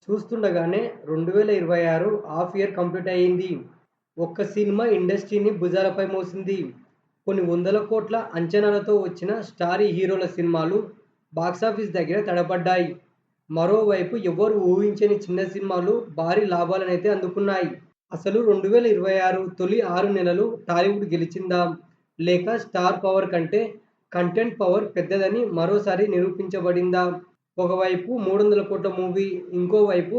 చూస్తుండగానే 2026 half year complete అయింది. ఒక్క సినిమా ఇండస్ట్రీని భుజాలపై మోసింది. కొన్ని వందల కోట్ల అంచనాలతో వచ్చిన స్టార్ హీరోల సినిమాలు బాక్సాఫీస్ దగ్గర తడబడ్డాయి. మరోవైపు ఎవరు ఊహించని చిన్న సినిమాలు భారీ లాభాలనైతే అందుకున్నాయి. అసలు 2026 తొలి 6 నెలలు టాలీవుడ్ గెలిచిందా? లేక స్టార్ పవర్ కంటే కంటెంట్ పవర్ పెద్దదని మరోసారి నిరూపించబడిందా? ఒకవైపు 300 కోట్ల మూవీ, ఇంకోవైపు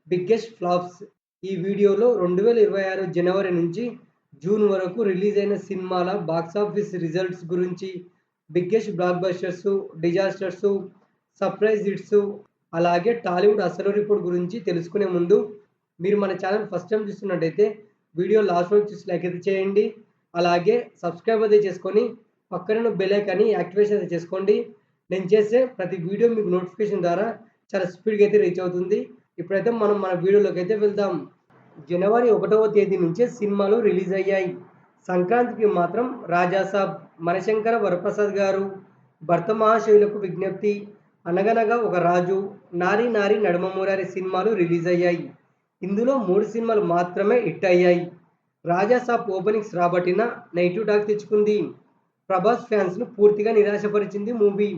బిగ్గెస్ట్ ఫ్లాప్స్. ఈ వీడియోలో 2026 జనవరి నుంచి జూన్ వరకు రిలీజ్ అయిన సినిమాల బాక్సాఫీస్ రిజల్ట్స్ గురించి, biggest black busters, disasters, surprise hits, అలాగే టాలీవుడ్ అసలు రిపోర్ట్ గురించి తెలుసుకునే ముందు మీరు మన ఛానల్ ఫస్ట్ టైం చూస్తున్నట్టయితే వీడియో లాస్ట్ వరకు చూసి లైక్ అయితే చేయండి. అలాగే సబ్స్క్రైబ్ అయితే చేసుకొని పక్కన బెల్ ఐకాన్ని యాక్టివేషన్ అయితే చేసుకోండి. నేను చేసే ప్రతి వీడియో మీకు నోటిఫికేషన్ ద్వారా చాలా స్పీడ్‌గా అయితే రీచ్ అవుతుంది. ఇప్పుడైతే మనం మన వీడియోలోకి అయితే వెళ్దాం. జనవరి 1వ తేదీ నుంచే సినిమాలు రిలీజ్ అయ్యాయి. సంక్రాంతికి మాత్రం రాజాసాబ్, మనశంకర వరప్రసాద్ గారు, భర్త మహాశయులకు విజ్ఞప్తి, అనగనగా ఒక రాజు, నారి నారి నడుమ మురారి సినిమాలు రిలీజ్ అయ్యాయి. ఇందులో 3 సినిమాలు మాత్రమే హిట్ అయ్యాయి. రాజాసాబ్ ఓపెనింగ్స్ రాబట్టినా నెగెటివ్ టాక్ తెచ్చుకుంది. ప్రభాస్ ఫ్యాన్స్‌ను పూర్తిగా నిరాశపరిచింది మూవీ.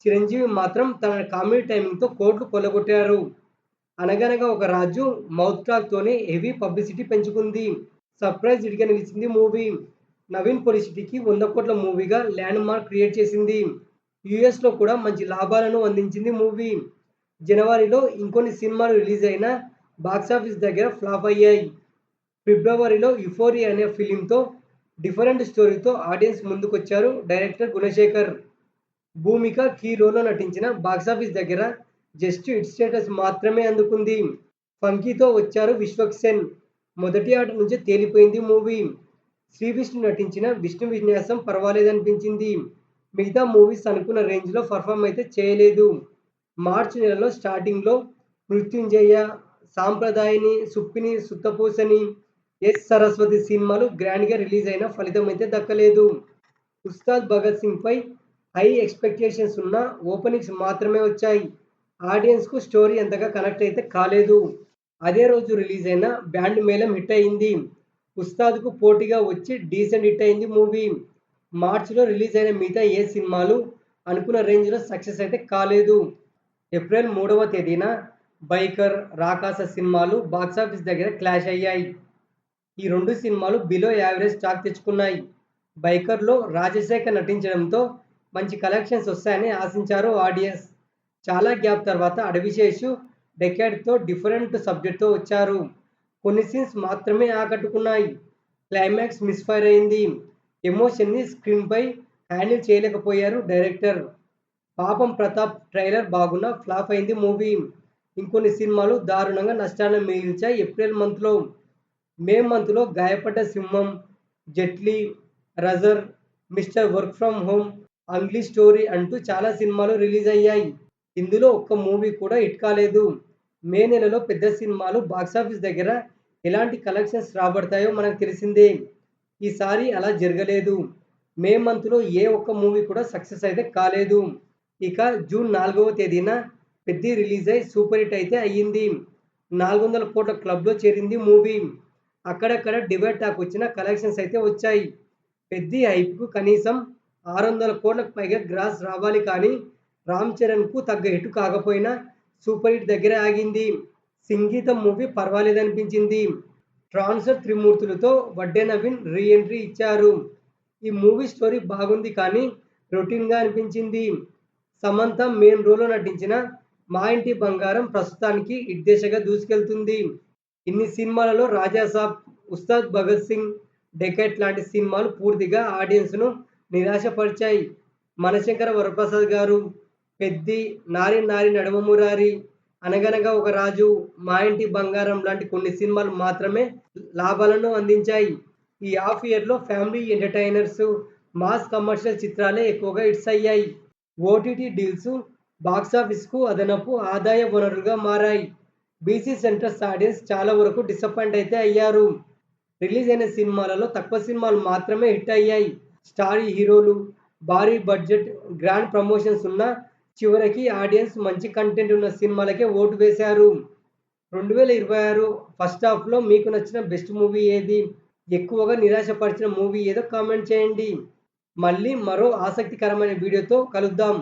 చిరంజీవి మాత్రం తన కామెడీ టైమింగ్‌తో కోట్లు కొల్లగొట్టారు. అనగనగా ఒక రాజు మౌత్ టాక్‌తోనే హెవీ పబ్లిసిటీ పెంచుకుంది. సర్ప్రైజ్ హిట్‌గా నిలిచింది మూవీ. నవీన్ పొలిసిటీకి 100 కోట్ల మూవీగా ల్యాండ్ మార్క్ క్రియేట్ చేసింది. యూఎస్‌లో కూడా మంచి లాభాలను అందించింది మూవీ. జనవరిలో ఇంకొన్ని సినిమాలు రిలీజ్ అయినా బాక్సాఫీస్ దగ్గర ఫ్లాప్ అయ్యాయి. ఫిబ్రవరిలో 'యుఫోరియా' అనే ఫిల్మ్‌తో డిఫరెంట్ స్టోరీతో ఆడియన్స్ ముందుకొచ్చారు డైరెక్టర్ గుణశేఖర్. భూమిక కీ రోల్‌లో నటించిన బాక్సాఫీస్ దగ్గర జస్ట్ హిట్ స్టేటస్ మాత్రమే అందుకుంది. 'ఫంకీ'తో వచ్చారు విశ్వక్ సేన్. మొదటి ఆట నుంచే తేలిపోయింది మూవీ. శ్రీవిష్ణు నటించిన 'విష్ణు విన్యాసం' పర్వాలేదనిపించింది. మిగతా మూవీస్ అనుకున్న రేంజ్‌లో పెర్ఫార్మ్ అయితే చేయలేదు. మార్చి నెలలో స్టార్టింగ్‌లో 'మృత్యుంజయ', 'సాంప్రదాయని', 'సుప్పిని సుత్తపూసని', 'ఎస్ సరస్వతి' సినిమాలు గ్రాండ్‌గా రిలీజ్ అయినా ఫలితం అయితే దక్కలేదు. 'ఉస్తాద్ భగత్ సింగ్'పై హై ఎక్స్‌పెక్టేషన్స్ ఉన్నా ఓపెనింగ్స్ మాత్రమే వచ్చాయి. ఆడియన్స్‌కు స్టోరీ అంతగా కనెక్ట్ అయితే కాలేదు. అదే రోజు రిలీజ్ అయిన 'బ్యాండ్ మేళం' హిట్ అయింది. 'ఉస్తాద్‌కు పోటీగా వచ్చి డీసెంట్ హిట్ అయింది మూవీ. మార్చిలో రిలీజ్ అయిన మిగతా ఏ సినిమాలు అనుకున్న రేంజ్‌లో సక్సెస్ అయితే కాలేదు. ఏప్రిల్ 3వ తేదీన 'బైకర్', 'రాకాస' సినిమాలు బాక్సాఫీస్ దగ్గర క్లాష్ అయ్యాయి. ఈ 2 సినిమాలు బిలో యావరేజ్ టాక్ తెచ్చుకున్నాయి. 'బైకర్'లో రాజశేఖర్ నటించడంతో మంచి కలెక్షన్స్ వస్తాయని ఆశించారు ఆడియన్స్. చాలా గ్యాప్ తర్వాత 'అడవిశేషు' డెకేడ్‌తో డిఫరెంట్ సబ్జెక్ట్‌తో వచ్చారు. కొన్ని సీన్స్ మాత్రమే ఆకట్టుకున్నాయి. క్లైమాక్స్ మిస్‌ఫైర్ అయింది. ఎమోషన్‌ని స్క్రీన్‌పై హ్యాండిల్ చేయలేకపోయారు డైరెక్టర్. 'పాపం ప్రతాప్' ట్రైలర్ బాగున్నా ఫ్లాప్ అయింది మూవీ. ఇంకొన్ని సినిమాలు దారుణంగా నష్టాలను మిగిల్చాయి ఏప్రిల్ మంత్‌లో. మే మంత్‌లో 'గాయపడ్డ సింహం', 'జెట్లీ', 'రజర్', 'mister work from home', 'ugly story' అంటూ చాలా సినిమాలు రిలీజ్ అయ్యాయి. ఇందులో ఒక్క మూవీ కూడా హిట్ కాలేదు. మే నెలలో పెద్ద సినిమాలు బాక్సాఫీస్ దగ్గర ఎలాంటి కలెక్షన్స్ రాబడతాయో మనకు తెలిసిందే. ఈసారి అలా జరగలేదు. మే మంత్‌లో ఏ ఒక్క మూవీ కూడా సక్సెస్ అయితే కాలేదు. ఇక జూన్ 4వ తేదీన 'పెద్ది' రిలీజ్ అయి సూపర్ హిట్ అయితే అయ్యింది. 400 కోట్ల క్లబ్‌లో చేరింది మూవీ. అక్కడక్కడ డివైడ్ టాక్ వచ్చినా కలెక్షన్స్ అయితే వచ్చాయి. 'పెద్ది' హైప్‌కు కనీసం 600 కోట్లకు పైగా గ్రాస్ రావాలి కానీ 'రామ్ చరణ్‌కు తగ్గ హిట్ కాకపోయినా సూపర్ హిట్ దగ్గరే ఆగింది. 'సింగీతం' మూవీ పర్వాలేదనిపించింది. 'ట్రాన్స్‌ఫర్ త్రిమూర్తులు'తో వడ్డే నవీన్ రీ ఎంట్రీ ఇచ్చారు. ఈ మూవీ స్టోరీ బాగుంది కానీ రొటీన్‌గా అనిపించింది. సమంత మెయిన్ రోల్‌లో నటించిన 'మా ఇంటి బంగారం' ప్రస్తుతానికి హిట్ దిశగా దూసుకెళ్తుంది. ఇన్ని సినిమాలలో 'రాజాసాబ్', 'ఉస్తాద్ భగత్ సింగ్', 'డెకాడ్' లాంటి సినిమాలు పూర్తిగా ఆడియన్స్‌ను నిరాశపరిచాయి. మనశంకర వరప్రసాద్ గారు 'పెద్ది', 'నారి నారి నడుమ మురారి', 'అనగనగా ఒక రాజు', 'మా ఇంటి బంగారం' లాంటి కొన్ని సినిమాలు మాత్రమే లాభాలను అందించాయి. ఈ హాఫ్ ఇయర్‌లో ఫ్యామిలీ ఎంటర్‌టైనర్స్, మాస్ కమర్షియల్ చిత్రాలే ఎక్కువగా హిట్స్ అయ్యాయి. ఓటీటీ డీల్స్ బాక్సాఫీస్‌కు అదనపు ఆదాయ వనరులుగా మారాయి. బీసీ సెంటర్స్ ఆడియన్స్ చాలా వరకు డిసప్పాయింట్ అయితే అయ్యారు. రిలీజ్ అయిన సినిమాలలో తక్కువ సినిమాలు మాత్రమే హిట్ అయ్యాయి. స్టార్ హీరోలు, భారీ బడ్జెట్, గ్రాండ్ ప్రమోషన్స్ ఉన్నా చివరికి ఆడియన్స్ మంచి కంటెంట్ ఉన్న సినిమాలకే ఓటు వేశారు. 2026 ఫస్ట్ హాఫ్‌లో మీకు నచ్చిన బెస్ట్ మూవీ ఏది? ఎక్కువగా నిరాశపరిచిన మూవీ ఏదో కామెంట్ చేయండి. మళ్ళీ మరో ఆసక్తికరమైన వీడియోతో కలుద్దాం.